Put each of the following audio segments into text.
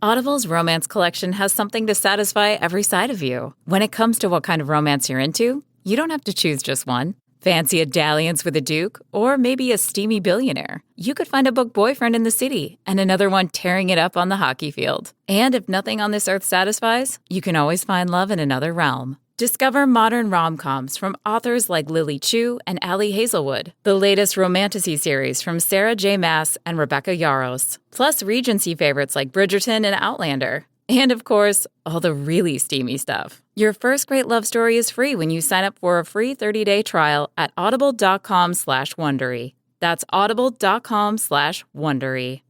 Audible's romance collection has something to satisfy every side of you. When it comes to what kind of romance you're into, you don't have to choose just one. Fancy a dalliance with a duke, or maybe a steamy billionaire. You could find a book boyfriend in the city and another one tearing it up on the hockey field. And if nothing on this earth satisfies, you can always find love in another realm. Discover modern rom-coms from authors like Lily Chu and Ali Hazelwood, the latest romantasy series from Sarah J. Maas and Rebecca Yarros, plus Regency favorites like Bridgerton and Outlander. And of course, all the really steamy stuff. Your first great love story is free when you sign up for a free 30-day trial at audible.com/Wondery. That's audible.com/Wondery.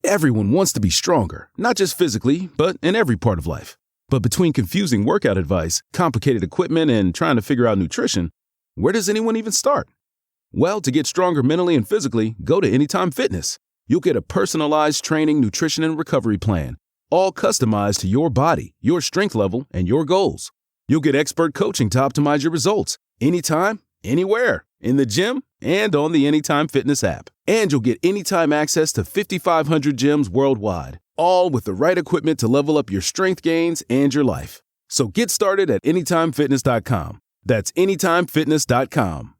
Everyone wants to be stronger, not just physically, but in every part of life. But between confusing workout advice, complicated equipment, and trying to figure out nutrition, where does anyone even start? Well, to get stronger mentally and physically, go to Anytime Fitness. You'll get a personalized training, nutrition, and recovery plan, all customized to your body, your strength level, and your goals. You'll get expert coaching to optimize your results anytime, anywhere, in the gym, and on the Anytime Fitness app. And you'll get anytime access to 5,500 gyms worldwide, all with the right equipment to level up your strength gains and your life. So get started at AnytimeFitness.com. That's AnytimeFitness.com.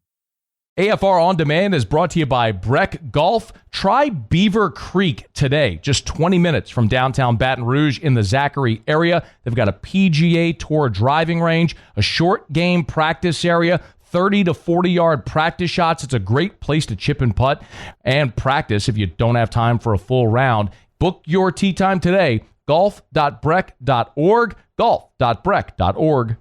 AFR On Demand is brought to you by Breck Golf. Try Beaver Creek today, just 20 minutes from downtown Baton Rouge in the Zachary area. They've got a PGA Tour driving range, a short game practice area, 30 to 40-yard practice shots. It's a great place to chip and putt and practice if you don't have time for a full round. Book your tee time today, golf.breck.org, golf.breck.org.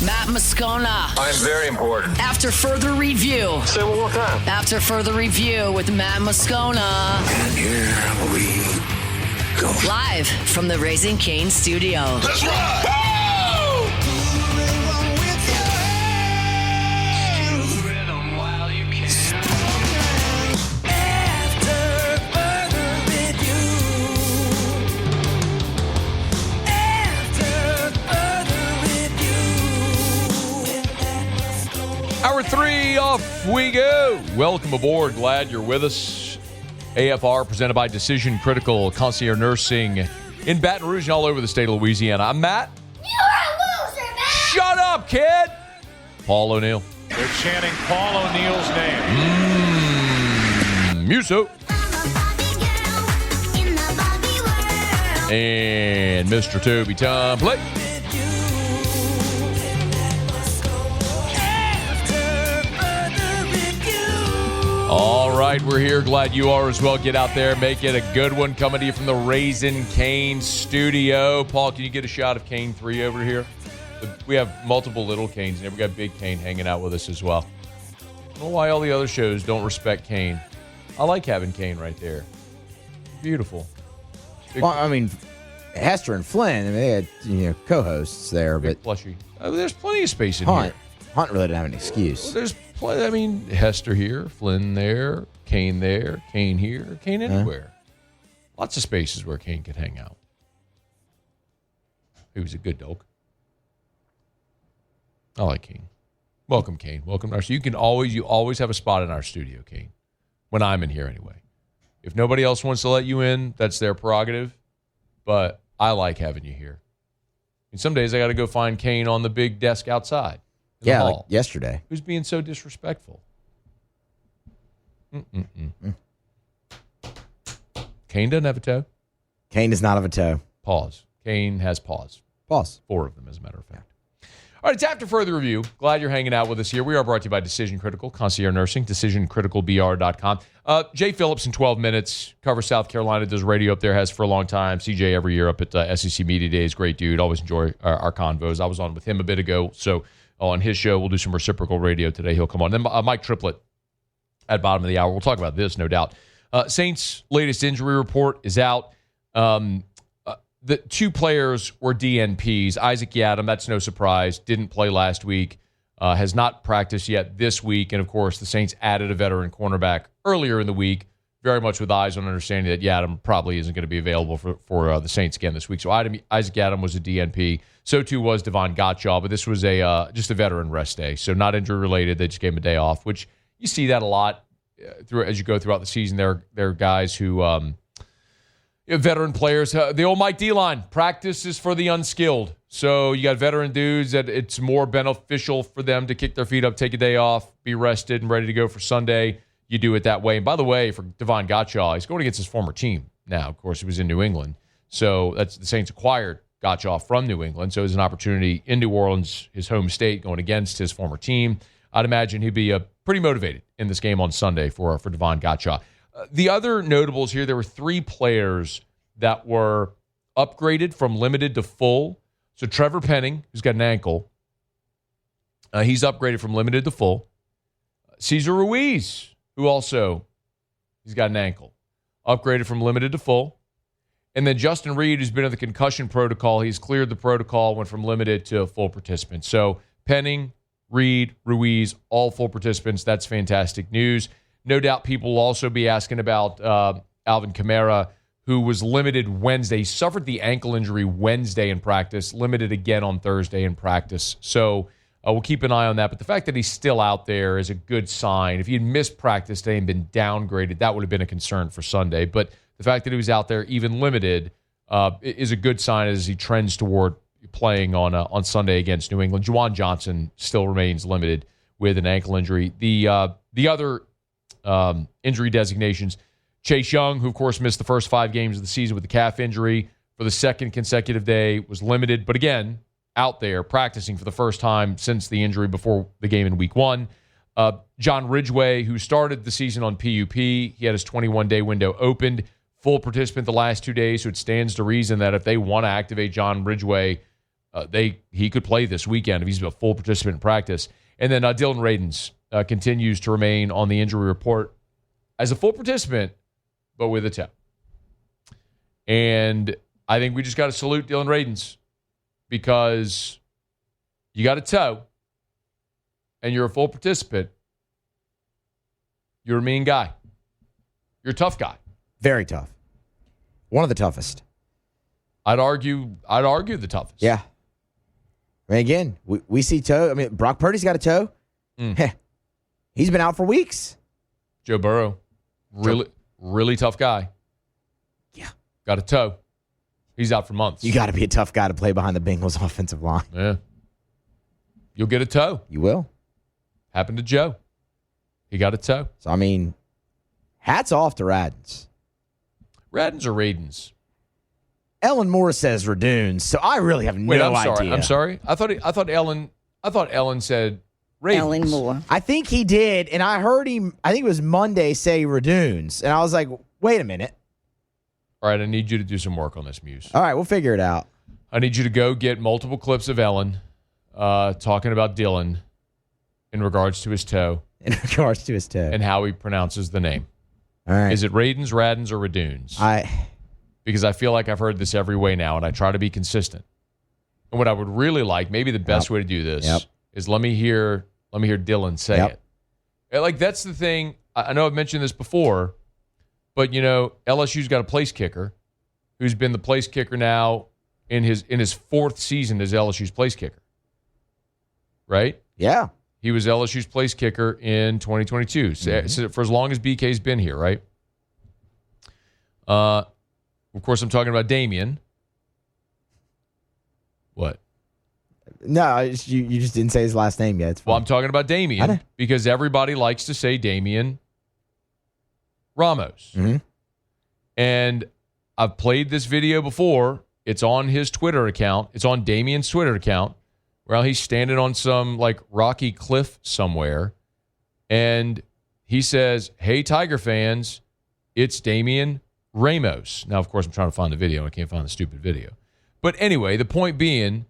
Matt Moscona. I'm very important. After further review. Say it one more time. After further review with Matt Moscona. And here we go. Live from the Raising Cane studio. Let's ride! Hour 3, off we go. Welcome aboard. Glad you're with us. AFR presented by Decision Critical Concierge Nursing in Baton Rouge and all over the state of Louisiana. I'm Matt. You're a loser, Matt. Shut up, kid. Paul O'Neill. They're chanting Paul O'Neill's name. Muso. And Mr. Toby Tomplay. All right, we're here. Glad you are as well. Get out there, make it a good one. Coming to you from the Raisin Cane studio. Paul, can you get a shot of Cane 3 over here? We have multiple little Canes, and we got Big Cane hanging out with us as well. I don't know why all the other shows don't respect Cane. I like having Cane right there. Beautiful. Well, I mean, Hester and Flynn, I mean, they had co-hosts there, big but plushie. There's plenty of space in here. Hunt really didn't have an excuse. Well, there's plenty. I mean, Hester here, Flynn there, Cane here, Cane anywhere. Lots of spaces where Cane could hang out. He was a good dog. I like Cane. Welcome, Cane. Welcome to our studio. You always have a spot in our studio, Cane. When I'm in here, anyway. If nobody else wants to let you in, that's their prerogative. But I like having you here. And some days I got to go find Cane on the big desk outside. Yeah, like yesterday. Who's being so disrespectful? Cane doesn't have a toe. Cane does not have a toe. Pause. Cane has paws. Paws. 4 of them, as a matter of fact. All right, it's after further review. Glad you're hanging out with us here. We are brought to you by Decision Critical, Concierge Nursing, DecisionCriticalBR.com. Jay Phillips in 12 minutes, covers South Carolina, does radio up there, has for a long time. CJ every year up at SEC Media Days, great dude. Always enjoy our convos. I was on with him a bit ago, so on his show, we'll do some reciprocal radio today. He'll come on. Then Mike Triplett at bottom of the hour. We'll talk about this, no doubt. Saints' latest injury report is out. The 2 players were DNPs. Isaac Yiadom, that's no surprise, didn't play last week, has not practiced yet this week. And, of course, the Saints added a veteran cornerback earlier in the week, very much with eyes on understanding that Yiadom probably isn't going to be available for the Saints again this week. So Isaac Yiadom was a DNP. So, too, was Devon Gottschall. But this was just a veteran rest day. So, not injury-related. They just gave him a day off, which you see that a lot as you go throughout the season. There are guys who Veteran players, the old Mike D-line, practice is for the unskilled. So you got veteran dudes that it's more beneficial for them to kick their feet up, take a day off, be rested and ready to go for Sunday. You do it that way. And by the way, for Devon Gottschall, he's going against his former team now. Of course, he was in New England. So that's the Saints acquired Gottschall from New England. So it's an opportunity in New Orleans, his home state, going against his former team. I'd imagine he'd be pretty motivated in this game on Sunday for Devon Gottschall. The other notables here, there were 3 players that were upgraded from limited to full. So Trevor Penning, who's got an ankle, he's upgraded from limited to full. Cesar Ruiz, who also, he's got an ankle, upgraded from limited to full. And then Justin Reed, who's been in the concussion protocol, he's cleared the protocol, went from limited to full participant. So Penning, Reed, Ruiz, all full participants. That's fantastic news. No doubt people will also be asking about Alvin Kamara, who was limited Wednesday. He suffered the ankle injury Wednesday in practice, limited again on Thursday in practice. So we'll keep an eye on that. But the fact that he's still out there is a good sign. If he had missed practice today and been downgraded, that would have been a concern for Sunday. But the fact that he was out there, even limited, is a good sign as he trends toward playing on Sunday against New England. Juwan Johnson still remains limited with an ankle injury. The other injury designations, Chase Young, who of course missed the first 5 games of the season with the calf injury for the second consecutive day, was limited, but again, out there practicing for the first time since the injury before the game in week 1. John Ridgeway, who started the season on PUP, he had his 21-day window opened, full participant the last 2 days, so it stands to reason that if they want to activate John Ridgeway, he could play this weekend if he's a full participant in practice. And then Dylan Radins continues to remain on the injury report as a full participant, but with a toe. And I think we just got to salute Dylan Radins because you got a toe and you're a full participant. You're a mean guy. You're a tough guy. Very tough. One of the toughest. I'd argue the toughest. Yeah. I mean, again, we see toe. I mean, Brock Purdy's got a toe. He's been out for weeks. Joe Burrow, really tough guy. Yeah. Got a toe. He's out for months. You got to be a tough guy to play behind the Bengals offensive line. Yeah. You'll get a toe. You will. Happened to Joe. He got a toe. So, I mean, hats off to Radins. Radins or Radins? Ellen Moore says Radunes, so I really have no idea. I'm sorry. I thought Ellen said Ravens. Ellen Moore. I think he did, and I heard him, I think it was Monday, say Radunes. And I was like, wait a minute. All right, I need you to do some work on this, Muse. All right, we'll figure it out. I need you to go get multiple clips of Ellen talking about Dylan in regards to his toe. In regards to his toe. And how he pronounces the name. All right. Is it Radins, Radins, or Radunes? Because I feel like I've heard this every way now, and I try to be consistent. And what I would really like, maybe the best way to do this, is let me hear Dylan say it. And like, that's the thing. I know I've mentioned this before, but LSU's got a place kicker who's been the place kicker now in his fourth season as LSU's place kicker. Right? Yeah. He was LSU's place kicker in 2022. So for as long as BK's been here, right? Of course, I'm talking about Damien. What? No, you just didn't say his last name yet. It's fine. Well, I'm talking about Damien because everybody likes to say Damien Ramos. Mm-hmm. And I've played this video before. It's on his Twitter account. It's on Damien's Twitter account. Well, he's standing on some rocky cliff somewhere. And he says, "Hey, Tiger fans, it's Damien Ramos." Now, of course, I'm trying to find the video. I can't find the stupid video. But anyway, the point being,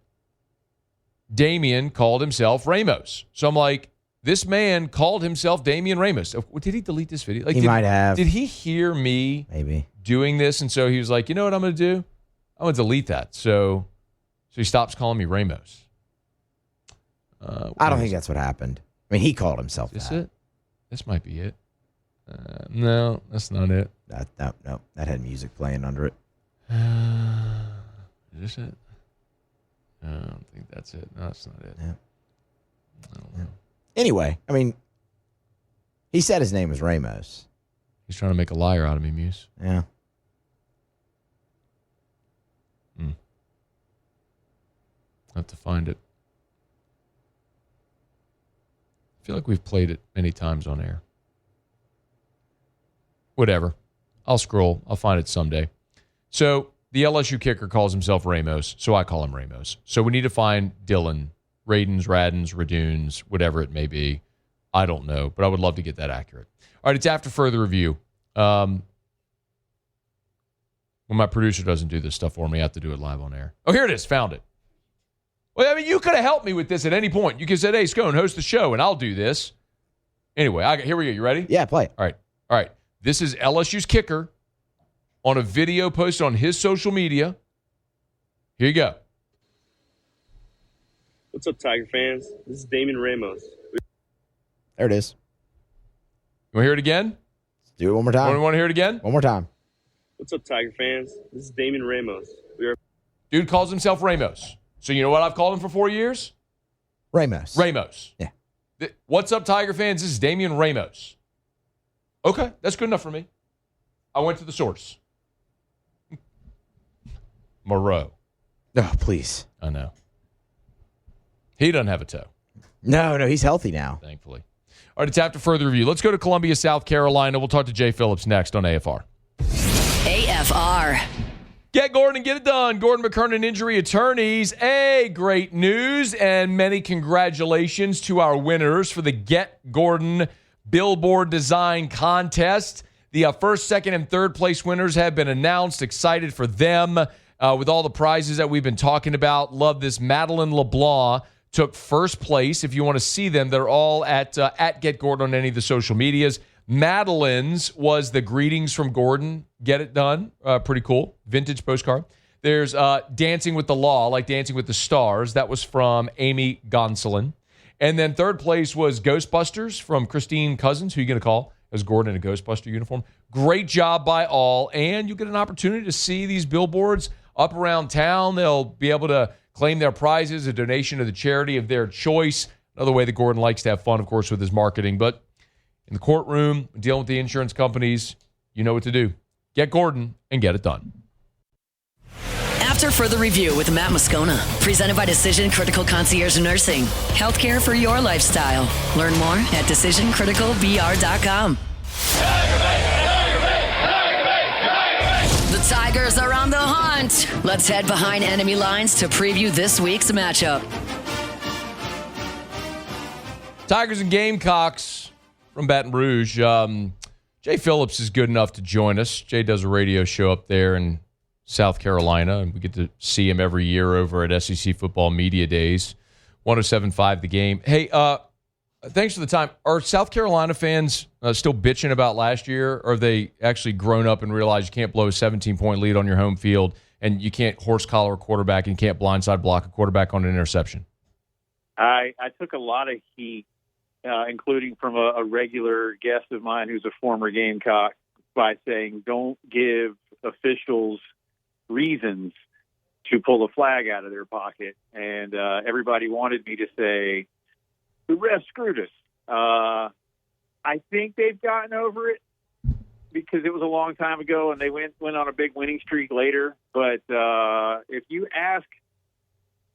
Damien called himself Ramos. So I'm like, this man called himself Damien Ramos. Did he delete this video? He might have. Did he hear me doing this? And so he was like, you know what I'm going to do? I'm going to delete that. So he stops calling me Ramos. I don't think that's what happened. I mean, he called himself that. Is this it? This might be it. No, that's not it. No. That had music playing under it. Is this it? No, I don't think that's it. No, that's not it. Yeah. I don't know. Anyway, I mean, he said his name was Ramos. He's trying to make a liar out of me, Muse. Yeah. I have to find it. I feel like we've played it many times on air. Whatever. I'll scroll. I'll find it someday. So the LSU kicker calls himself Ramos, so I call him Ramos. So we need to find Dylan, Radens, Radens, Radunes, whatever it may be. I don't know, but I would love to get that accurate. All right, it's after further review. When my producer doesn't do this stuff for me, I have to do it live on air. Oh, here it is. Found it. Well, I mean, you could have helped me with this at any point. You could have said, hey, Scone, host the show, and I'll do this. Anyway, here we go. You ready? Yeah, play it. All right. This is LSU's kicker on a video posted on his social media. Here you go. What's up, Tiger fans? This is Damon Ramos. There it is. You want to hear it again? Let's do it one more time. Want to hear it again? One more time. What's up, Tiger fans? This is Damon Ramos. Dude calls himself Ramos. So you know what I've called him for 4 years? Ramos. Ramos. Yeah. What's up, Tiger fans? This is Damian Ramos. Okay, that's good enough for me. I went to the source. Moreau. Oh, please. I know. He doesn't have a toe. No, he's healthy now. Thankfully. All right, it's after further review. Let's go to Columbia, South Carolina. We'll talk to Jay Phillips next on AFR. AFR. Get Gordon and get it done. Gordon McKernan Injury Attorneys. Great news and many congratulations to our winners for the Get Gordon Billboard Design Contest. The first, second, and third place winners have been announced. Excited for them with all the prizes that we've been talking about. Love this. Madeline LeBlanc took first place. If you want to see them, they're all at Get Gordon on any of the social medias. Madeline's was the greetings from Gordon. Get it done. Pretty cool. Vintage postcard. There's Dancing with the Law, like Dancing with the Stars. That was from Amy Gonsolin. And then third place was Ghostbusters from Christine Cousins, who you going to call as Gordon in a Ghostbuster uniform. Great job by all. And you get an opportunity to see these billboards up around town. They'll be able to claim their prizes, a donation to the charity of their choice. Another way that Gordon likes to have fun, of course, with his marketing. But in the courtroom, dealing with the insurance companies, you know what to do. Get Gordon and get it done. After further review with Matt Moscona, presented by Decision Critical Concierge Nursing. Healthcare for your lifestyle. Learn more at decisioncriticalbr.com. The Tigers are on the hunt. Let's head behind enemy lines to preview this week's matchup. Tigers and Gamecocks from Baton Rouge. Jay Phillips is good enough to join us. Jay does a radio show up there in South Carolina, and we get to see him every year over at SEC Football Media Days. 107.5 The Game. Hey, thanks for the time. Are South Carolina fans still bitching about last year, or have they actually grown up and realized you can't blow a 17-point lead on your home field, and you can't horse collar a quarterback, and you can't blindside block a quarterback on an interception? I took a lot of heat, including from a regular guest of mine who's a former Gamecock, by saying don't give officials reasons to pull a flag out of their pocket. And everybody wanted me to say, the refs screwed us. I think they've gotten over it because it was a long time ago and they went on a big winning streak later. But if you ask,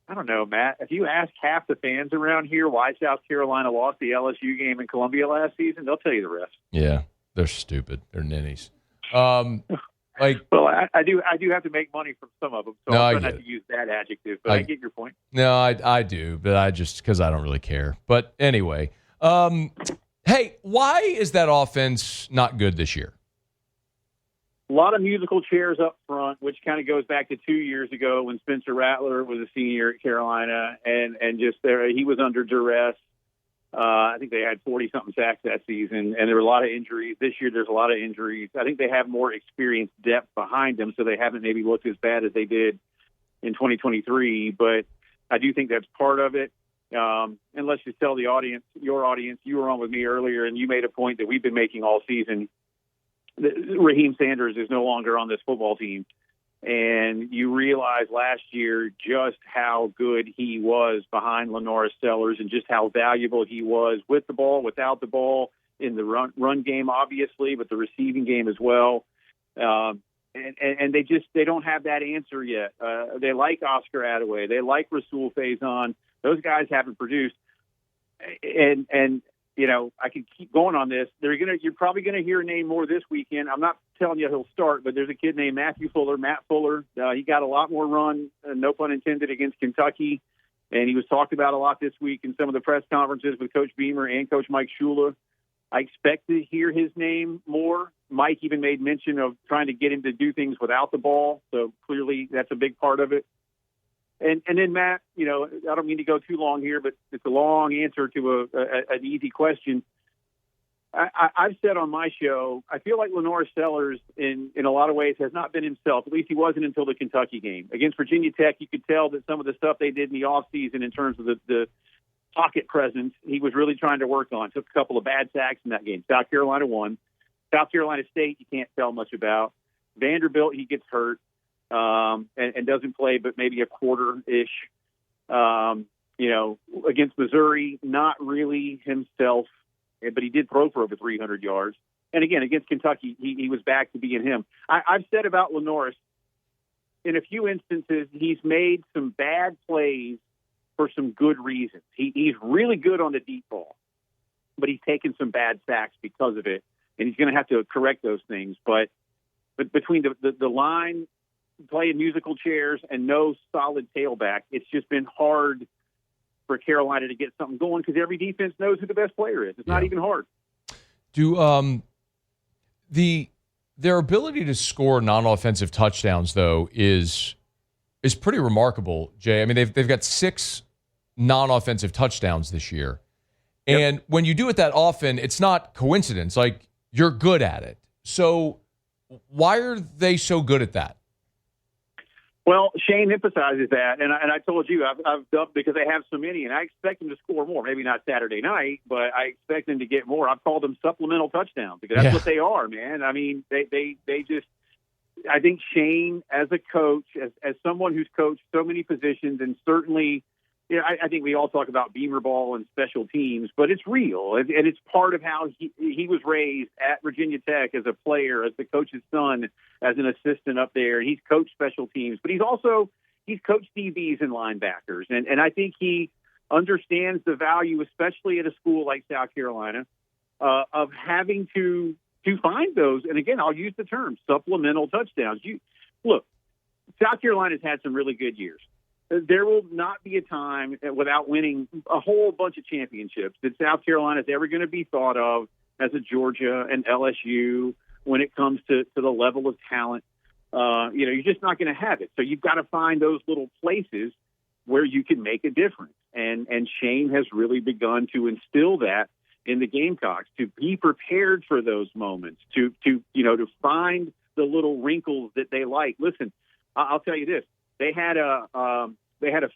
I don't know, Matt, if you ask half the fans around here why South Carolina lost the LSU game in Columbia last season, they'll tell you the refs. Yeah, they're stupid. They're ninnies. Well, I do have to make money from some of them, so no, I'm trying not to use that adjective, but I get your point. No, I do, but I just because I don't really care. But anyway, hey, why is that offense not good this year? A lot of musical chairs up front, which kind of goes back to 2 years ago when Spencer Rattler was a senior at Carolina, and just there he was under duress. I think they had 40-something sacks that season, and there were a lot of injuries. This year there's a lot of injuries. I think they have more experienced depth behind them, so they haven't maybe looked as bad as they did in 2023. But I do think that's part of it. And let's just tell the audience, your audience, you were on with me earlier, and you made a point that we've been making all season. Raheem Sanders is no longer on this football team. And you realize last year just how good he was behind Lenoris Sellers and just how valuable he was with the ball, without the ball, in the run game, obviously, but the receiving game as well. and they don't have that answer yet. They like Oscar Attaway. They like Rasul Faison. Those guys haven't produced. And you know, I could keep going on this. You're probably gonna hear a name more this weekend. I'm not telling you he'll start, but there's a kid named Matt Fuller. He got a lot more run, no pun intended, against Kentucky, and he was talked about a lot this week in some of the press conferences with Coach Beamer and Coach Mike Shula. I expect to hear his name more. Mike even made mention of trying to get him to do things without the ball, so clearly that's a big part of it. And then, Matt, you know, I don't mean to go too long here, but it's a long answer to an easy question. I've said on my show, I feel like Lenore Sellers, in a lot of ways, has not been himself. At least he wasn't until the Kentucky game. Against Virginia Tech, you could tell that some of the stuff they did in the offseason in terms of the pocket presence, he was really trying to work on. Took a couple of bad sacks in that game. South Carolina won. South Carolina State, you can't tell much about. Vanderbilt, he gets hurt. And doesn't play, but maybe a quarter-ish. You know, against Missouri, not really himself, but he did throw for over 300 yards. And again, against Kentucky, he was back to being him. I've said about Lenoris, in a few instances, he's made some bad plays for some good reasons. He's really good on the deep ball, but he's taken some bad sacks because of it, and he's going to have to correct those things. But between the line, playing musical chairs, and no solid tailback, it's just been hard for Carolina to get something going because every defense knows who the best player is. It's not even hard. Their ability to score non-offensive touchdowns, though, is pretty remarkable, Jay. I mean, they've got 6 non-offensive touchdowns this year. And when you do it that often, it's not coincidence. Like, you're good at it. So why are they so good at that? Well, Shane emphasizes that, and I told you I've dubbed because they have so many, and I expect them to score more. Maybe not Saturday night, but I expect them to get more. I've called them supplemental touchdowns because that's what they are, man. I mean, they just. I think Shane, as a coach, as someone who's coached so many positions, and certainly, you know, I think we all talk about Beamer ball and special teams, but it's real, and it's part of how he was raised at Virginia Tech as a player, as the coach's son, as an assistant up there. He's coached special teams, but he's coached DBs and linebackers, and I think he understands the value, especially at a school like South Carolina, of having to find those. And again, I'll use the term supplemental touchdowns. Look, South Carolina's had some really good years. There will not be a time without winning a whole bunch of championships that South Carolina is ever going to be thought of as a Georgia and LSU when it comes to the level of talent. You know, you're just not going to have it. So you've got to find those little places where you can make a difference. And Shane has really begun to instill that in the Gamecocks, to be prepared for those moments, to find the little wrinkles that they like. Listen, I'll tell you this. They had a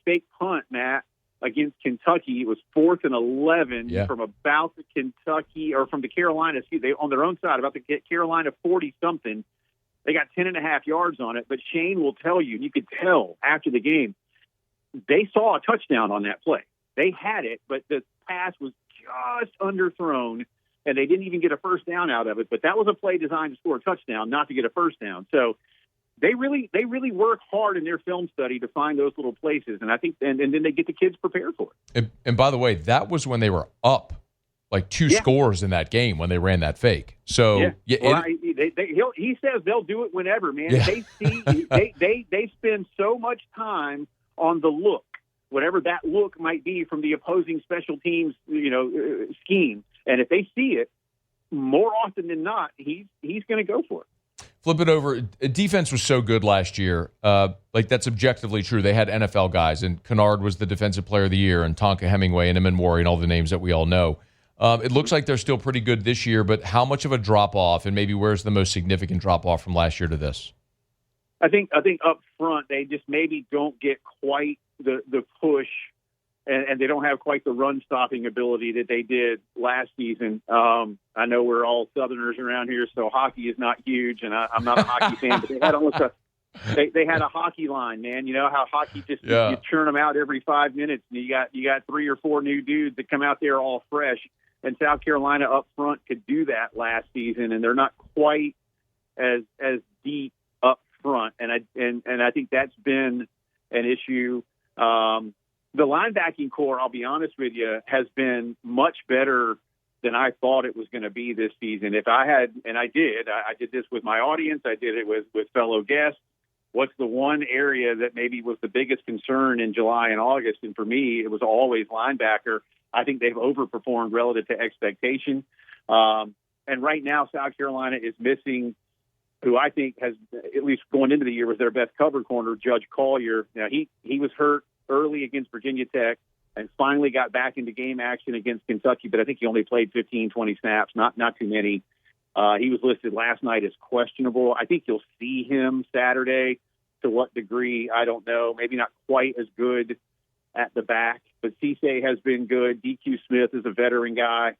fake punt, Matt, against Kentucky. It was 4th and 11 from about the Kentucky, or from the Carolina, on their own side, about the Carolina 40-something. They got 10.5 yards on it, but Shane will tell you, and you could tell after the game, they saw a touchdown on that play. They had it, but the pass was just underthrown, and they didn't even get a first down out of it. But that was a play designed to score a touchdown, not to get a first down. So they really work hard in their film study to find those little places, and I think, and then they get the kids prepared for it. And by the way, that was when they were up like 2 scores in that game when they ran that fake. So he says they'll do it whenever, man. Yeah. They spend so much time on the look, whatever that look might be from the opposing special teams, scheme. And if they see it, more often than not, he's going to go for it. Flip it over. Defense was so good last year. That's objectively true. They had NFL guys, and Kennard was the defensive player of the year, and Tonka Hemingway and Emin and all the names that we all know. It looks like they're still pretty good this year, but how much of a drop-off, and maybe where's the most significant drop-off from last year to this? I think up front, they just maybe don't get quite the push, and they don't have quite the run-stopping ability that they did last season. I know we're all Southerners around here, so hockey is not huge, and I'm not a hockey fan, but they had a hockey line, man. You know how hockey just you churn them out every 5 minutes, and you got 3 or 4 new dudes that come out there all fresh. And South Carolina up front could do that last season, and they're not quite as deep I think that's been an issue. The linebacking core, I'll be honest with you, has been much better than I thought it was going to be this season. If I had, and I did this with my audience, I did it with fellow guests. What's the one area that maybe was the biggest concern in July and August? And for me, it was always linebacker. I think they've overperformed relative to expectation. And right now, South Carolina is missing who I think has, at least going into the year, was their best cover corner, Judge Collier. Now, he was hurt early against Virginia Tech and finally got back into game action against Kentucky, but I think he only played 15, 20 snaps, not too many. He was listed last night as questionable. I think you'll see him Saturday. To what degree, I don't know. Maybe not quite as good at the back, but Cisse has been good. DQ Smith is a veteran guy.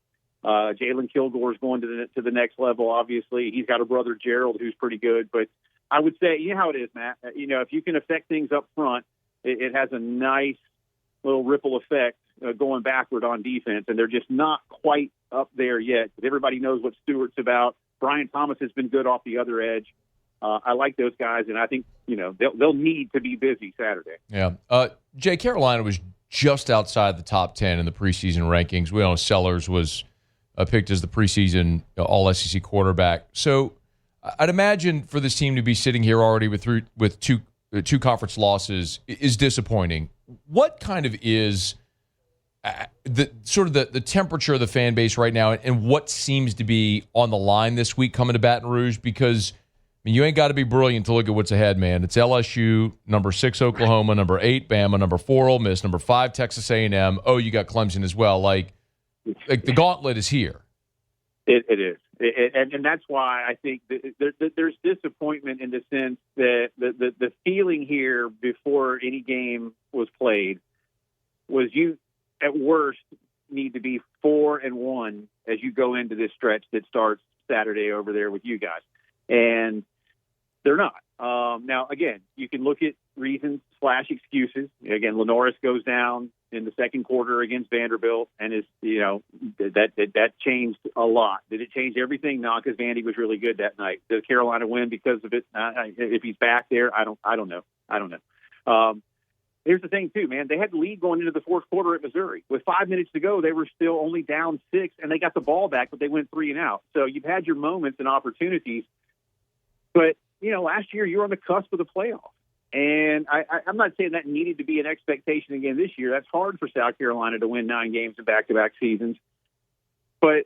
Jalen Kilgore's going to the next level, obviously. He's got a brother, Gerald, who's pretty good. But I would say, you know how it is, Matt. If you can affect things up front, it has a nice little ripple effect going backward on defense, and they're just not quite up there yet. Everybody knows what Stewart's about. Brian Thomas has been good off the other edge. I like those guys, and I think they'll need to be busy Saturday. Yeah. Jay, Carolina was just outside the top 10 in the preseason rankings. We know Sellers was picked as the preseason All-SEC quarterback. So I'd imagine for this team to be sitting here already with two conference losses is disappointing. What kind of is the temperature of the fan base right now, and what seems to be on the line this week coming to Baton Rouge? Because you ain't got to be brilliant to look at what's ahead, man. It's LSU, number 6 Oklahoma, number 8 Bama, number 4 Ole Miss, number 5 Texas A&M. Oh, you got Clemson as well. Like the gauntlet is here. It is. And that's why I think there's disappointment in the sense that the feeling here before any game was played was you, at worst, need to be 4-1 as you go into this stretch that starts Saturday over there with you guys. And they're not. Now, again, you can look at reasons / excuses. Again, Lenoris goes down in the second quarter against Vanderbilt, and that changed a lot. Did it change everything? No, because Vandy was really good that night. Did Carolina win because of it? If he's back there, I don't know. Here's the thing, too, man. They had the lead going into the fourth quarter at Missouri. With 5 minutes to go, they were still only down 6, and they got the ball back, but they went 3 and out. So you've had your moments and opportunities. But, last year you were on the cusp of the playoff. And I'm not saying that needed to be an expectation again this year. That's hard for South Carolina to win 9 games in back-to-back seasons. But,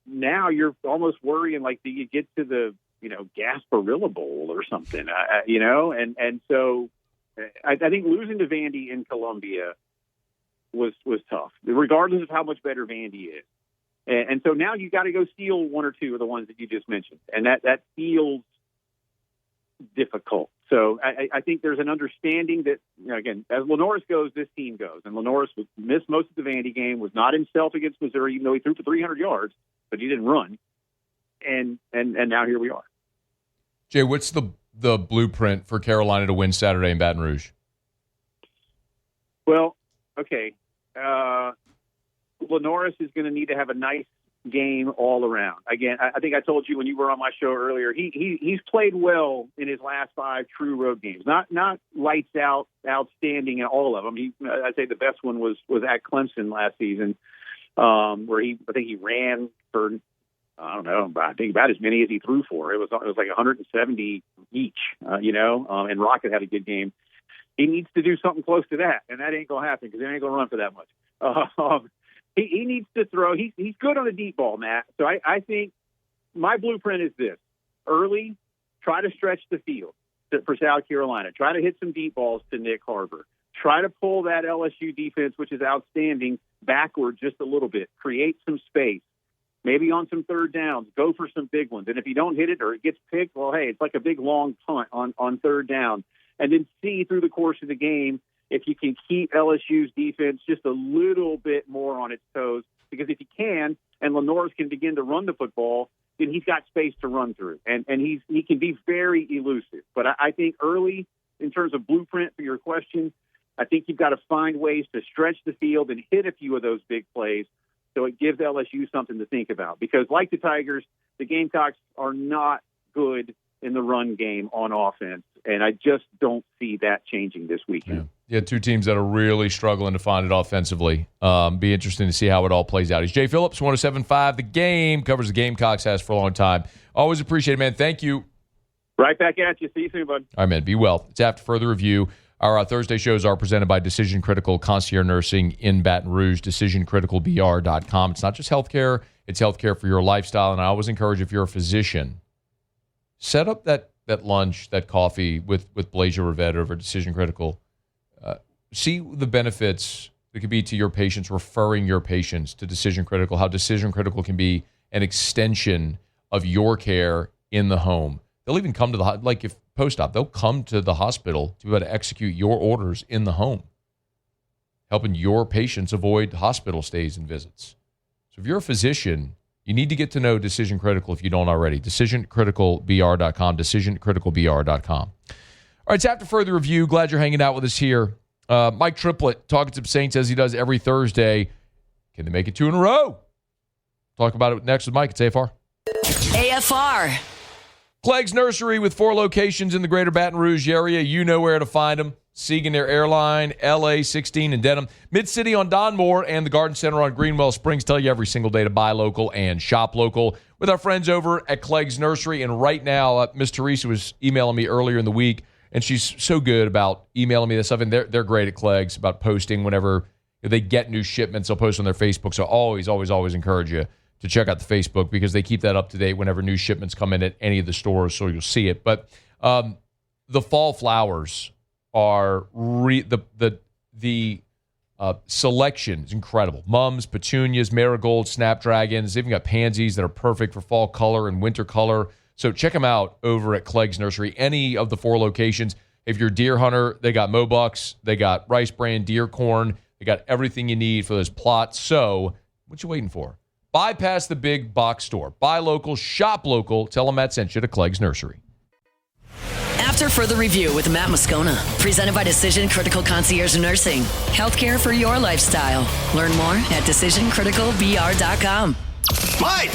now you're almost worrying, like, do you get to the, Gasparilla Bowl or something, And so I think losing to Vandy in Columbia was tough, regardless of how much better Vandy is. And so now you got to go steal 1 or 2 of the ones that you just mentioned. And that feels difficult. So I think there's an understanding that, again, as Lenoris goes, this team goes. And Lenoris missed most of the Vandy game, was not himself against Missouri, even though he threw for 300 yards, but he didn't run. And now here we are. Jay, what's the blueprint for Carolina to win Saturday in Baton Rouge? Well, okay. Lenoris is going to need to have a nice game all around. Again, I think I told you when you were on my show earlier, he's played well in his last 5 true road games. Not lights out, outstanding in all of them. I'd say the best one was at Clemson last season, where I think he ran for, I don't know, I think about as many as he threw for. It was like 170 each, and Rocket had a good game. He needs to do something close to that, and that ain't going to happen because they ain't going to run for that much. He needs to throw. He's good on a deep ball, Matt. So I think my blueprint is this. Early, try to stretch the field for South Carolina. Try to hit some deep balls to Nick Harbor. Try to pull that LSU defense, which is outstanding, backward just a little bit. Create some space. Maybe on some third downs, go for some big ones. And if you don't hit it or it gets picked, well, hey, it's like a big, long punt on third down. And then see through the course of the game if you can keep LSU's defense just a little bit more on its toes. Because if you can, and Lenoris can begin to run the football, then he's got space to run through. And he can be very elusive. But I think early, in terms of blueprint for your question, I think you've got to find ways to stretch the field and hit a few of those big plays so it gives LSU something to think about. Because like the Tigers, the Gamecocks are not good in the run game on offense, and I just don't see that changing this weekend. Yeah, two teams that are really struggling to find it offensively. Be interesting to see how it all plays out. He's Jay Phillips, 107.5 The Game, covers the Gamecocks, has for a long time. Always appreciate it, man. Thank you. Right back at you. See you soon, bud. All right, man. Be well. It's After Further Review. Our Thursday shows are presented by Decision Critical Concierge Nursing in Baton Rouge, decisioncriticalbr.com. It's not just healthcare, it's healthcare for your lifestyle. And I always encourage, if you're a physician, set up that lunch, that coffee with Blazer Rivette over Decision Critical. See the benefits that could be to your patients, referring your patients to Decision Critical, how Decision Critical can be an extension of your care in the home. They'll even come to if post-op, they'll come to the hospital to be able to execute your orders in the home, helping your patients avoid hospital stays and visits. So if you're a physician, you need to get to know Decision Critical if you don't already. DecisionCriticalBR.com, DecisionCriticalBR.com. All right, it's After Further Review. Glad you're hanging out with us here. Mike Triplett talking to Saints as he does every Thursday. Can they make it 2 in a row? Talk about it next with Mike at AFR. AFR. Clegg's Nursery with 4 locations in the greater Baton Rouge area. You know where to find them. Siegel Air Airline, LA 16 in Denham. Mid-City on Donmore and the Garden Center on Greenwell Springs tell you every single day to buy local and shop local with our friends over at Clegg's Nursery. And right now, Miss Teresa was emailing me earlier in the week, and she's so good about emailing me this stuff. And they're great at Clegg's about posting whenever they get new shipments. They'll post on their Facebook. So always encourage you to check out the Facebook because they keep that up to date whenever new shipments come in at any of the stores, so you'll see it. But the fall flowers are the selection is incredible. Mums, petunias, marigolds, snapdragons. They've even got pansies that are perfect for fall color and winter color. So check them out over at Clegg's Nursery. Any of the 4 locations. If you're a deer hunter, they got Mobucks, they got rice bran, deer corn. They got everything you need for those plots. So what you waiting for? Bypass the big box store. Buy local, shop local. Tell them Matt sent you to Clegg's Nursery. After Further Review with Matt Moscona, presented by Decision Critical Concierge Nursing. Healthcare for your lifestyle. Learn more at DecisionCriticalBR.com. Mike!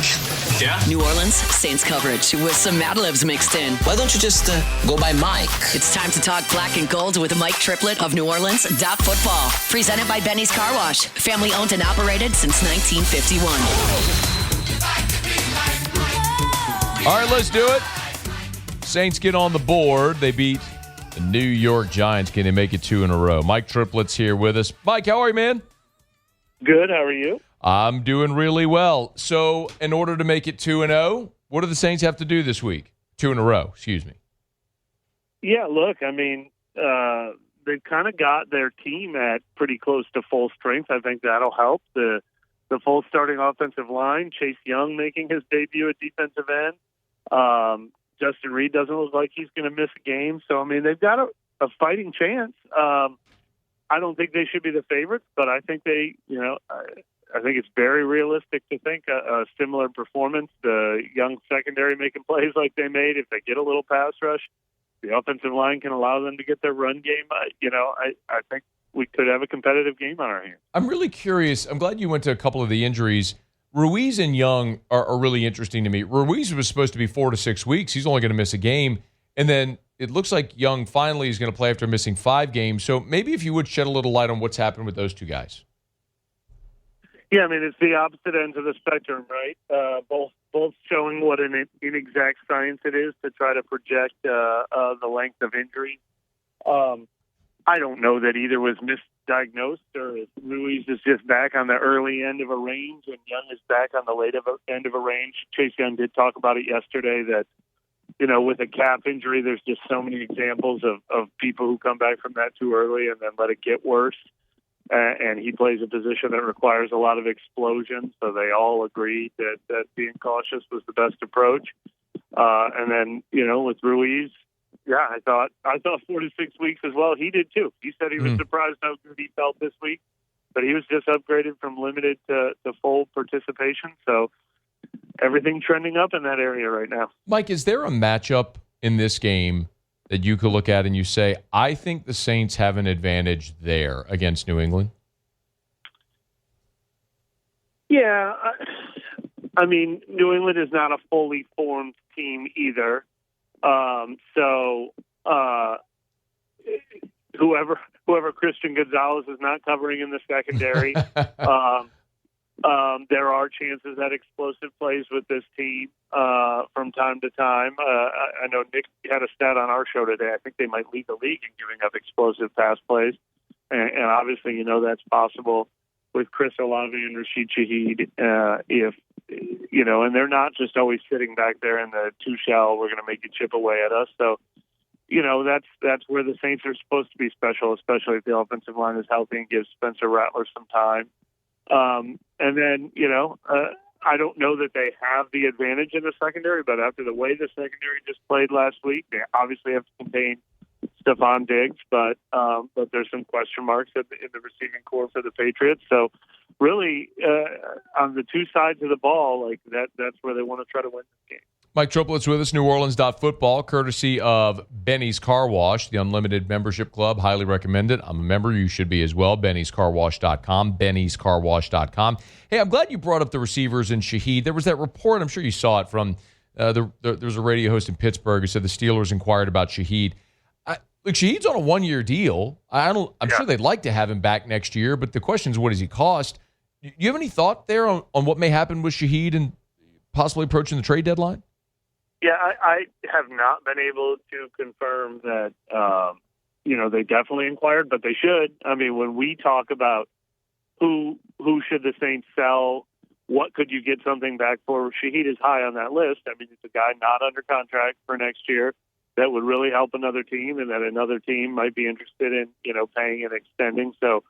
Yeah? New Orleans Saints coverage with some Mad Libs mixed in. Why don't you just go by Mike? It's time to talk black and gold with Mike Triplett of New Orleans Football. Presented by Benny's Car Wash. Family owned and operated since 1951. All right, let's do it. Saints get on the board. They beat the New York Giants. Can they make it 2 in a row? Mike Triplett's here with us. Mike, how are you, man? Good. How are you? I'm doing really well. So, in order to make it 2-0, what do the Saints have to do this week? 2 in a row, excuse me. Yeah, look, I mean, they've kind of got their team at pretty close to full strength. I think that'll help. The full starting offensive line, Chase Young making his debut at defensive end. Justin Reed doesn't look like he's going to miss a game. So, I mean, they've got a fighting chance. I don't think they should be the favorites, but I think I think it's very realistic to think a similar performance. The young secondary making plays like they made. If they get a little pass rush, the offensive line can allow them to get their run game. I think we could have a competitive game on our hands. I'm really curious. I'm glad you went to a couple of the injuries. Ruiz and Young are really interesting to me. Ruiz was supposed to be 4 to 6 weeks. He's only going to miss a game. And then it looks like Young finally is going to play after missing 5 games. So maybe if you would shed a little light on what's happened with those 2 guys. Yeah, I mean, it's the opposite ends of the spectrum, right? Both showing what an inexact science it is to try to project the length of injury. I don't know that either was misdiagnosed or if Ruiz is just back on the early end of a range and Young is back on the late end of a range. Chase Young did talk about it yesterday that, with a calf injury, there's just so many examples of people who come back from that too early and then let it get worse. And he plays a position that requires a lot of explosion, so they all agreed that being cautious was the best approach. And then, with Ruiz, yeah, I thought 4 to 6 weeks as well. He did too. He said he was surprised how good he felt this week, but he was just upgraded from limited to full participation. So everything trending up in that area right now. Mike, is there a matchup in this game that you could look at and you say, I think the Saints have an advantage there against New England? Yeah. I mean, New England is not a fully formed team either. Whoever Christian Gonzalez is not covering in the secondary, there are chances at explosive plays with this team from time to time. I know Nick had a stat on our show today. I think they might lead the league in giving up explosive pass plays, and obviously, that's possible with Chris Olave and Rashid Shaheed. And they're not just always sitting back there in the two shell, we're going to make you chip away at us. So, that's where the Saints are supposed to be special, especially if the offensive line is healthy and gives Spencer Rattler some time. And then, I don't know that they have the advantage in the secondary, but after the way the secondary just played last week, they obviously have to contain Stephon Diggs, but there's some question marks in the receiving core for the Patriots. So really, on the two sides of the ball, like that's where they want to try to win this game. Mike Triplett's with us, NewOrleans.football, courtesy of Benny's Car Wash, the unlimited membership club. Highly recommend it. I'm a member. You should be as well. Benny'sCarWash.com, Benny'sCarWash.com. Hey, I'm glad you brought up the receivers and Shaheed. There was that report, I'm sure you saw it, from there was a radio host in Pittsburgh who said the Steelers inquired about Shaheed. Look, Shaheed's on a one-year deal. I'm sure they'd like to have him back next year, but the question is, what does he cost? Do you have any thought there on what may happen with Shaheed and possibly approaching the trade deadline? Yeah, I have not been able to confirm that, they definitely inquired, but they should. I mean, when we talk about who should the Saints sell, what could you get something back for, Shaheed is high on that list. I mean, it's a guy not under contract for next year that would really help another team, and that another team might be interested in, paying and extending. So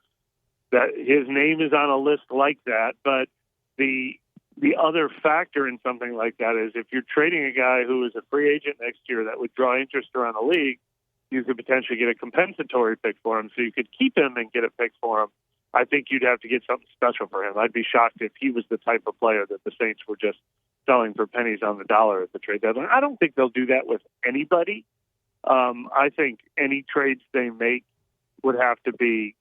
that his name is on a list like that. But the other factor in something like that is if you're trading a guy who is a free agent next year that would draw interest around the league, you could potentially get a compensatory pick for him. So you could keep him and get a pick for him. I think you'd have to get something special for him. I'd be shocked if he was the type of player that the Saints were just selling for pennies on the dollar at the trade deadline. I don't think they'll do that with anybody. I think any trades they make would have to be,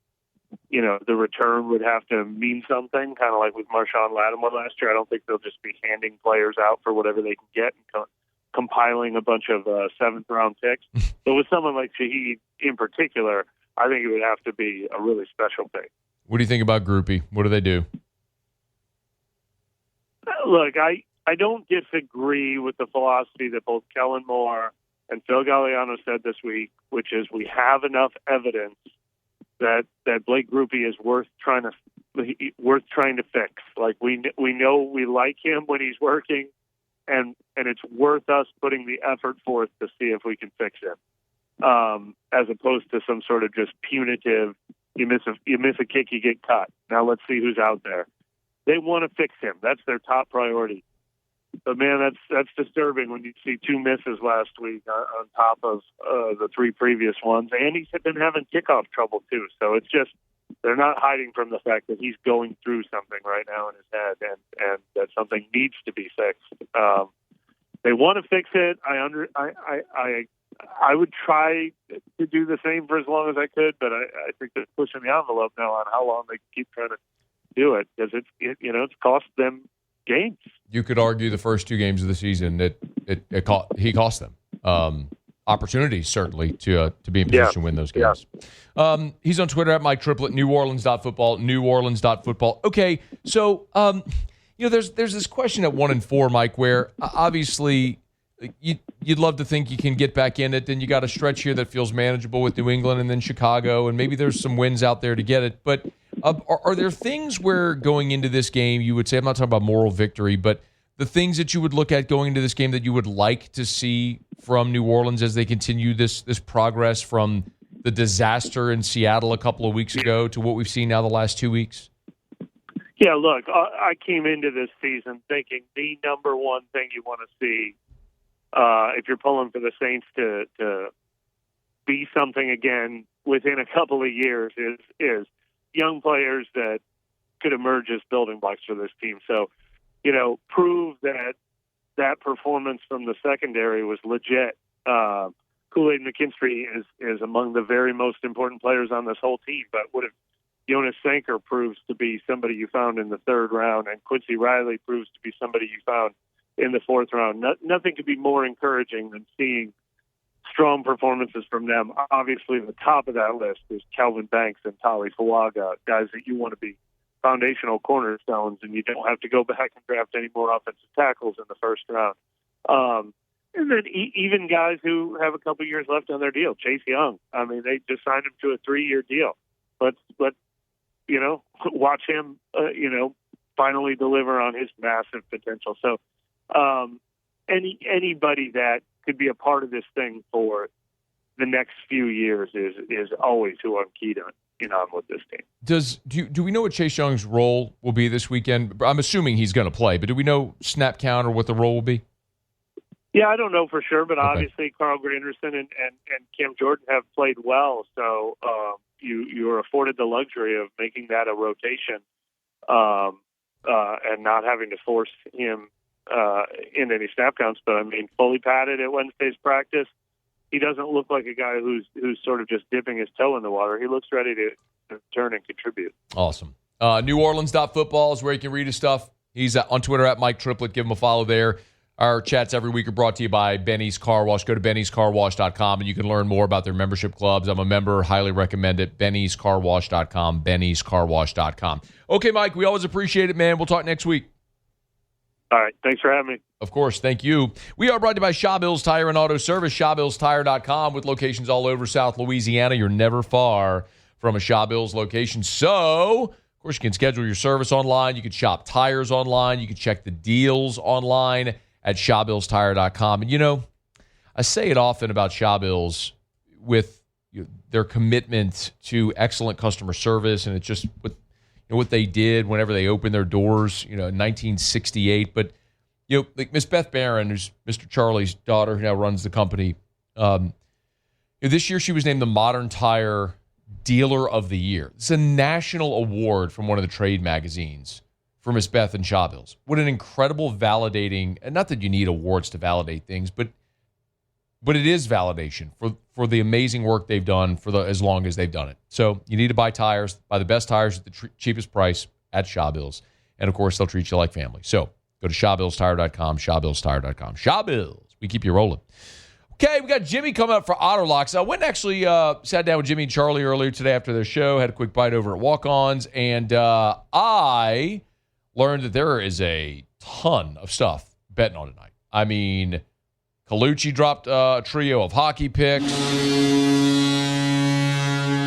the return would have to mean something, kind of like with Marshawn Lattimore last year. I don't think they'll just be handing players out for whatever they can get and compiling a bunch of seventh-round picks. But with someone like Shaheed in particular, I think it would have to be a really special pick. What do you think about Groupie? What do they do? Look, I don't disagree with the philosophy that both Kellen Moore and Phil Galliano said this week, which is we have enough evidence that Blake Groupie is worth trying to fix. Like we know we like him when he's working, and it's worth us putting the effort forth to see if we can fix him, as opposed to some sort of just punitive. You miss a kick, you get cut. Now let's see who's out there. They want to fix him. That's their top priority. But man, that's disturbing when you see two misses last week on top of the three previous ones, and he's been having kickoff trouble too. So it's just they're not hiding from the fact that he's going through something right now in his head, and that something needs to be fixed. They want to fix it. I would try to do the same for as long as I could, but I think they're pushing the envelope now on how long they can keep trying to do it, because it's cost them games. You could argue the first two games of the season that he cost them opportunities, certainly, to be in position to win those games. Yeah. He's on Twitter at Mike Triplett, NewOrleans.football, NewOrleans.football. Okay, so there's this question at 1-4, Mike, where obviously you'd love to think you can get back in it, and you got a stretch here that feels manageable with New England and then Chicago, and maybe there's some wins out there to get it. But are there things where going into this game you would say, I'm not talking about moral victory, but the things that you would look at going into this game that you would like to see from New Orleans as they continue this progress from the disaster in Seattle a couple of weeks ago to what we've seen now the last 2 weeks? Yeah, look, I came into this season thinking the number one thing you want to see if you're pulling for the Saints to be something again within a couple of years is young players that could emerge as building blocks for this team. So, prove that performance from the secondary was legit. Kool-Aid McKinstry is among the very most important players on this whole team. But what if Jonas Sanker proves to be somebody you found in the third round, and Quincy Riley proves to be somebody you found in the fourth round? Nothing could be more encouraging than seeing strong performances from them. Obviously, the top of that list is Calvin Banks and Tali Fuaga, guys that you want to be foundational cornerstones, and you don't have to go back and draft any more offensive tackles in the first round. And then even guys who have a couple years left on their deal. Chase Young, I mean, they just signed him to a 3-year deal. Let's watch him, finally deliver on his massive potential. So anybody that could be a part of this thing for the next few years is always who I'm keyed on with this team. Do we know what Chase Young's role will be this weekend? I'm assuming he's going to play, but do we know snap count or what the role will be? Yeah, I don't know for sure, but obviously Carl Granderson and Cam Jordan have played well, so you are afforded the luxury of making that a rotation and not having to force him in any snap counts. But I mean, fully padded at Wednesday's practice, he doesn't look like a guy who's sort of just dipping his toe in the water. He looks ready to turn and contribute. Awesome. NewOrleans.football is where you can read his stuff. He's on Twitter at Mike Triplett. Give him a follow there. Our chats every week are brought to you by Benny's Car Wash. Go to bennyscarwash.com and you can learn more about their membership clubs. I'm a member. Highly recommend it. bennyscarwash.com, bennyscarwash.com. Okay, Mike, we always appreciate it, man. We'll talk next week. All right. Thanks for having me. Of course. Thank you. We are brought to you by Shaw Bills Tire and Auto Service, shawbillstire.com, with locations all over South Louisiana. You're never far from a Shaw Bills location. So, of course, you can schedule your service online. You can shop tires online. You can check the deals online at shawbillstire.com. And, I say it often about Shaw Bills with their commitment to excellent customer service, and it's just what they did whenever they opened their doors, in 1968. But, like Miss Beth Barron, who's Mr. Charlie's daughter, who now runs the company, this year she was named the Modern Tire Dealer of the Year. It's a national award from one of the trade magazines for Miss Beth and Shaw Bills. What an incredible validating, and not that you need awards to validate things, but it is validation for the amazing work they've done as long as they've done it. So you need to buy tires, buy the best tires at the cheapest price at Shaw Bills. And, of course, they'll treat you like family. So go to shawbillstire.com, shawbillstire.com. Shaw Bills, we keep you rolling. Okay, we got Jimmy coming up for Otterlocks. I went and actually sat down with Jimmy and Charlie earlier today after their show, had a quick bite over at Walk-Ons, and I learned that there is a ton of stuff betting on tonight. I mean, Colucci dropped a trio of hockey picks.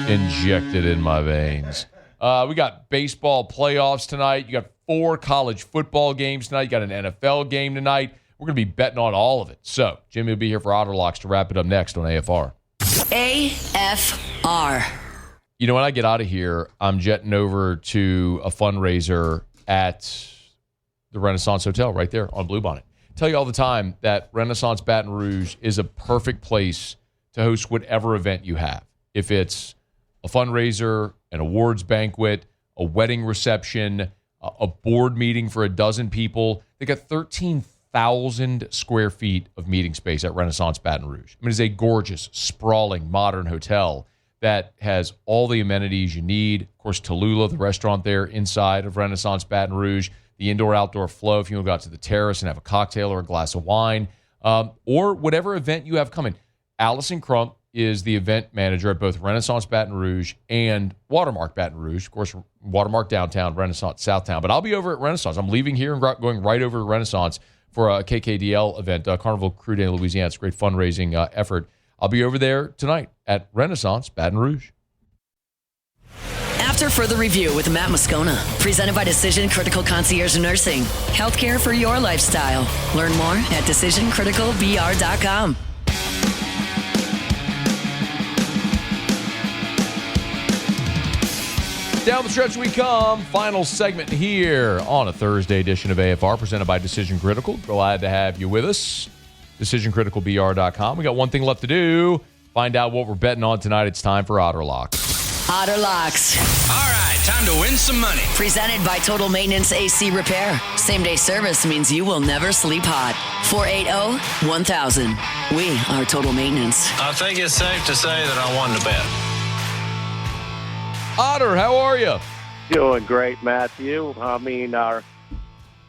Injected in my veins. We got baseball playoffs tonight. You got 4 college football games tonight. You got an NFL game tonight. We're going to be betting on all of it. So, Jimmy will be here for Otterlocks to wrap it up next on AFR. AFR. When I get out of here, I'm jetting over to a fundraiser at the Renaissance Hotel right there on Bluebonnet. Tell you all the time that Renaissance Baton Rouge is a perfect place to host whatever event you have. If it's a fundraiser, an awards banquet, a wedding reception, a board meeting for a dozen people, they got 13,000 square feet of meeting space at Renaissance Baton Rouge. I mean, it's a gorgeous, sprawling, modern hotel that has all the amenities you need. Of course, Tallulah, the restaurant there inside of Renaissance Baton Rouge, the indoor-outdoor flow if you want to go out to the terrace and have a cocktail or a glass of wine, or whatever event you have coming. Allison Crump is the event manager at both Renaissance Baton Rouge and Watermark Baton Rouge. Of course, Watermark downtown, Renaissance Southtown. But I'll be over at Renaissance. I'm leaving here and going right over to Renaissance for a KKDL event, Carnival Crew Day in Louisiana. It's a great fundraising effort. I'll be over there tonight at Renaissance Baton Rouge. After further review with Matt Moscona, presented by Decision Critical Concierge Nursing. Healthcare for your lifestyle. Learn more at decisioncriticalbr.com. Down the stretch we come. Final segment here on a Thursday edition of AFR, presented by Decision Critical. Glad to have you with us. DecisionCriticalBR.com. We got one thing left to do. Find out what we're betting on tonight. It's time for Otterlocks. Otterlocks. All right, time to win some money. Presented by Total Maintenance AC Repair. Same-day service means you will never sleep hot. 480-1000. We are Total Maintenance. I think it's safe to say that I won the bet. Otter, how are you? Doing great, Matthew. I mean, our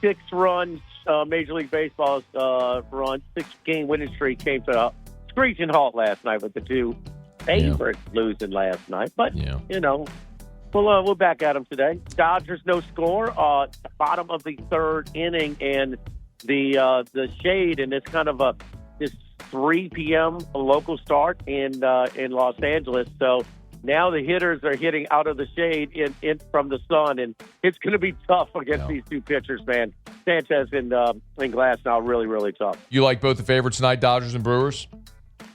6-run Major League Baseball run, 6-game winning streak came to screeching halt last night with the two favorites losing last night. But, we'll back at them today. Dodgers, no score. Bottom of the third inning, and the shade in this kind of this 3 p.m. local start in Los Angeles. So now the hitters are hitting out of the shade in from the sun, and it's going to be tough against these two pitchers, man. Sanchez and Glass now really, really tough. You like both the favorites tonight, Dodgers and Brewers?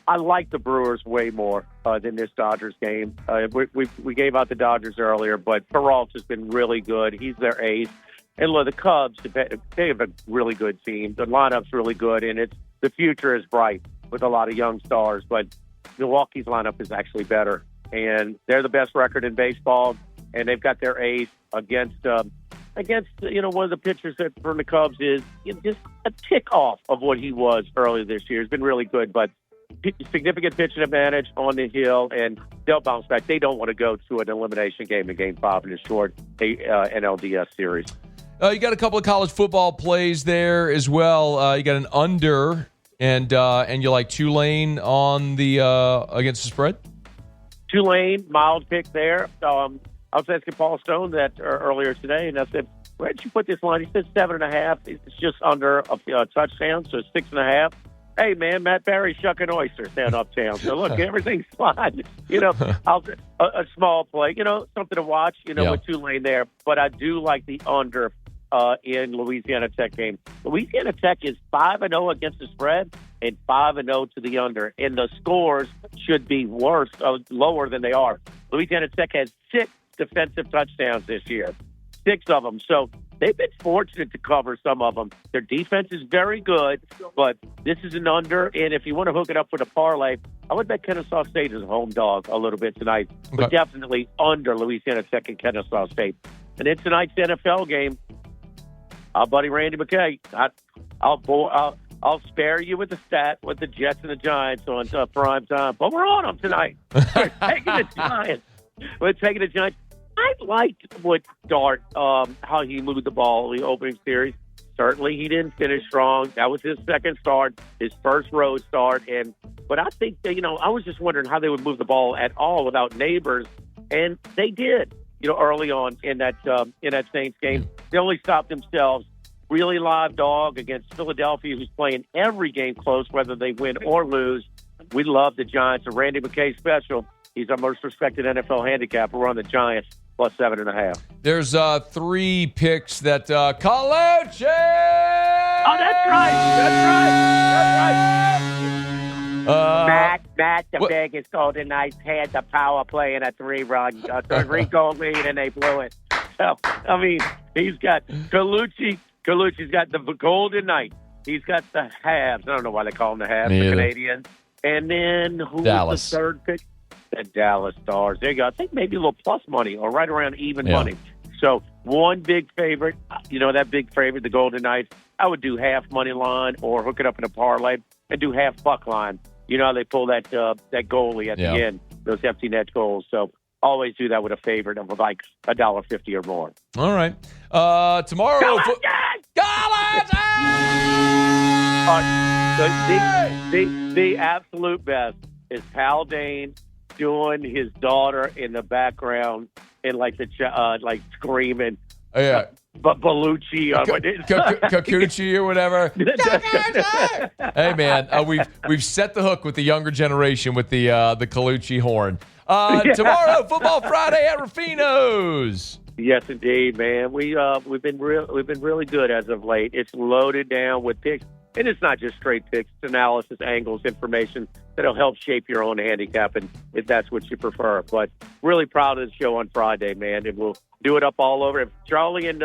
I like the Brewers way more than this Dodgers game. We gave out the Dodgers earlier, but Peralta's been really good. He's their ace. And look, the Cubs, they have a really good team. The lineup's really good, and the future is bright with a lot of young stars. But Milwaukee's lineup is actually better, and they're the best record in baseball, and they've got their ace against one of the pitchers from the Cubs is just a tick off of what he was earlier this year. He's been really good, but significant pitching advantage on the hill, and they'll bounce back. They don't want to go to an elimination game in Game 5 in a short NLDS series. You got a couple of college football plays there as well. You got an under, and you like Tulane on the against the spread? Tulane, mild pick there. I was asking Paul Stone that earlier today, and I said, where did you put this line? He said 7.5. It's just under a touchdown, so 6.5. Hey, man, Matt Barry's shucking oysters down uptown. So, look, everything's fine. A small play, something to watch, with Tulane there. But I do like the under in Louisiana Tech game. Louisiana Tech is 5-0 against the spread and 5-0 to the under. And the scores should be lower than they are. Louisiana Tech has 6 defensive touchdowns this year. 6 of them. So they've been fortunate to cover some of them. Their defense is very good, but this is an under. And if you want to hook it up with a parlay, I would bet Kennesaw State is a home dog a little bit tonight, but definitely under Louisiana Tech and Kennesaw State. And in tonight's NFL game, our buddy Randy McKay, I'll spare you with the stat with the Jets and the Giants on prime time, but we're on them tonight. We're taking the Giants. I liked what Dart, how he moved the ball in the opening series. Certainly, he didn't finish strong. That was his second start, his first road start. But I think, I was just wondering how they would move the ball at all without Neighbors, and they did. Early on in that Saints game, they only stopped themselves. Really live dog against Philadelphia, who's playing every game close, whether they win or lose. We love the Giants. A Randy McKay special. He's our most respected NFL handicapper. We're on the Giants plus 7.5. There's 3 picks that Colucci. Oh, that's right. Matt, the Vegas Golden Knights had the power play in a 3-run, 3-goal lead, and they blew it. So, he's got Colucci's got the Golden Knights. He's got the Habs. I don't know why they call them the Habs, the Canadians. And then who was the third pick? The Dallas Stars. There you go. I think maybe a little plus money or right around even money. So one big favorite, that big favorite, the Golden Knights, I would do half money line or hook it up in a parlay and do half buck line. How they pull that goalie at the end, those empty net goals. So always do that with a favorite of like $1.50 or more. All right. Tomorrow. The absolute best is Hal Dane doing his daughter in the background and like screaming. Oh, yeah. But Bellucci, Kakuchi or whatever. Hey man, we've set the hook with the younger generation with the Colucci horn. Tomorrow, Football Friday at Ruffino's. Yes, indeed, man. We've been really good as of late. It's loaded down with picks, and it's not just straight picks. It's analysis, angles, information that'll help shape your own handicap, and if that's what you prefer. But really proud of the show on Friday, man, and we'll do it up all over. If Charlie and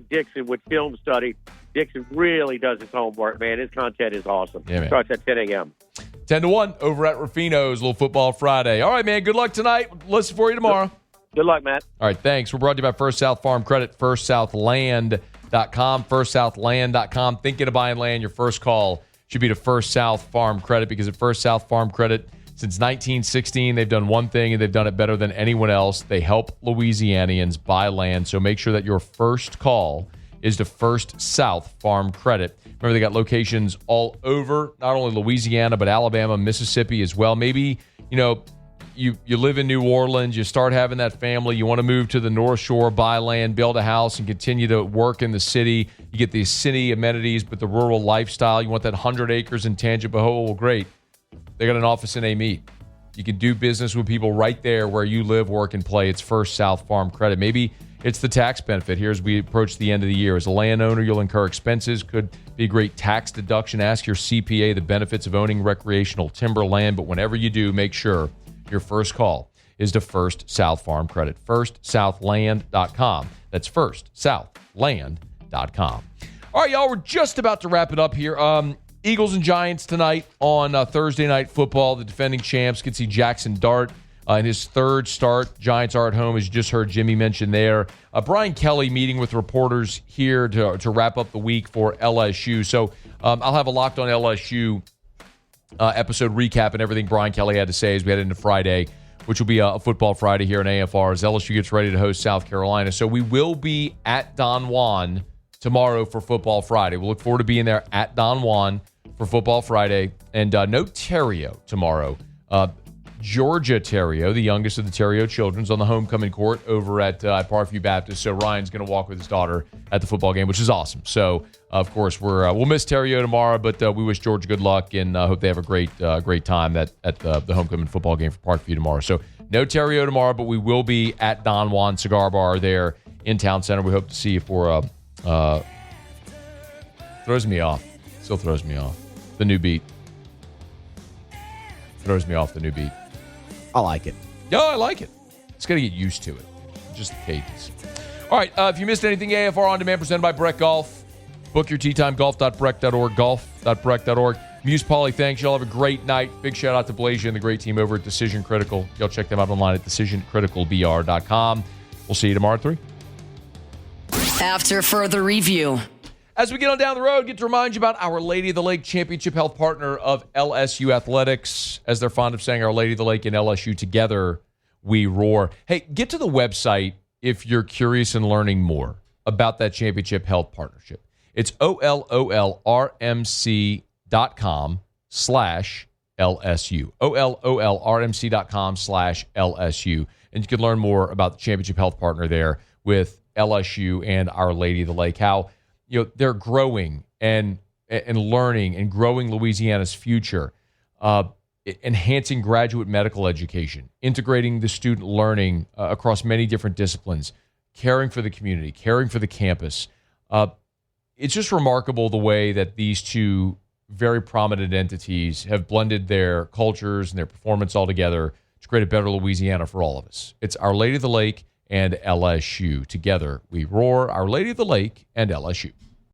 Dixon with film study, Dixon really does his homework, man. His content is awesome. Yeah, starts at 10 a.m. 10-1 over at Ruffino's, little Football Friday. All right, man. Good luck tonight. Listen for you tomorrow. Good luck, Matt. All right, thanks. We're brought to you by First South Farm Credit, firstsouthland.com, firstsouthland.com. Thinking of buying land, your first call should be to First South Farm Credit, because at First South Farm Credit, since 1916, they've done one thing, and they've done it better than anyone else. They help Louisianians buy land. So make sure that your first call is to First South Farm Credit. Remember, they got locations all over, not only Louisiana, but Alabama, Mississippi as well. Maybe, you live in New Orleans, you start having that family, you want to move to the North Shore, buy land, build a house, and continue to work in the city. You get these city amenities, but the rural lifestyle. You want that 100 acres in Tangipahoa. Well, great. They got an office in Amite. You can do business with people right there where you live, work, and play. It's First South Farm Credit. Maybe it's the tax benefit here as we approach the end of the year. As a landowner, you'll incur expenses. Could be a great tax deduction. Ask your CPA the benefits of owning recreational timber land. But whenever you do, make sure your first call is to First South Farm Credit. FirstSouthLand.com. That's FirstSouthLand.com. All right, y'all, we're just about to wrap it up here. Eagles and Giants tonight on Thursday Night Football. The defending champs can see Jackson Dart in his third start. Giants are at home, as you just heard Jimmy mention there. Brian Kelly meeting with reporters here to wrap up the week for LSU. So I'll have a Locked On LSU episode recap and everything Brian Kelly had to say as we head into Friday, which will be a Football Friday here in AFR as LSU gets ready to host South Carolina. So we will be at Don Juan tomorrow for Football Friday. We'll look forward to being there at Don Juan for Football Friday. And no Terrio tomorrow. Georgia Terrio, the youngest of the Terrio children, is on the homecoming court over at Parkview Baptist. So Ryan's going to walk with his daughter at the football game, which is awesome. So, of course, we'll miss Terrio tomorrow, but we wish Georgia good luck and hope they have a great time at the homecoming football game for Parkview tomorrow. So no Terrio tomorrow, but we will be at Don Juan Cigar Bar there in Town Center. We hope to see you for throws me off. Still throws me off. The new beat. Throws me off the new beat. I like it. No, I like it. It's got to get used to it. Just the cadence. All right, if you missed anything, AFR On Demand presented by Breck Golf. Book your tee time, golf.breck.org, golf.breck.org. Muse Pauly, thanks. Y'all have a great night. Big shout out to Blasia and the great team over at Decision Critical. Y'all check them out online at decisioncriticalbr.com. We'll see you tomorrow at 3. After further review. As we get on down the road, get to remind you about Our Lady of the Lake, championship health partner of LSU Athletics. As they're fond of saying, Our Lady of the Lake and LSU together, we roar. Hey, get to the website if you're curious and learning more about that championship health partnership. It's ololrmc.com/LSU. ololrmc.com/LSU. And you can learn more about the championship health partner there with LSU and Our Lady of the Lake. How they're growing and learning and growing Louisiana's future, enhancing graduate medical education, integrating the student learning across many different disciplines, caring for the community, caring for the campus. It's just remarkable the way that these two very prominent entities have blended their cultures and their performance all together to create a better Louisiana for all of us. It's Our Lady of the Lake and LSU. Together we roar. Our Lady of the Lake and LSU.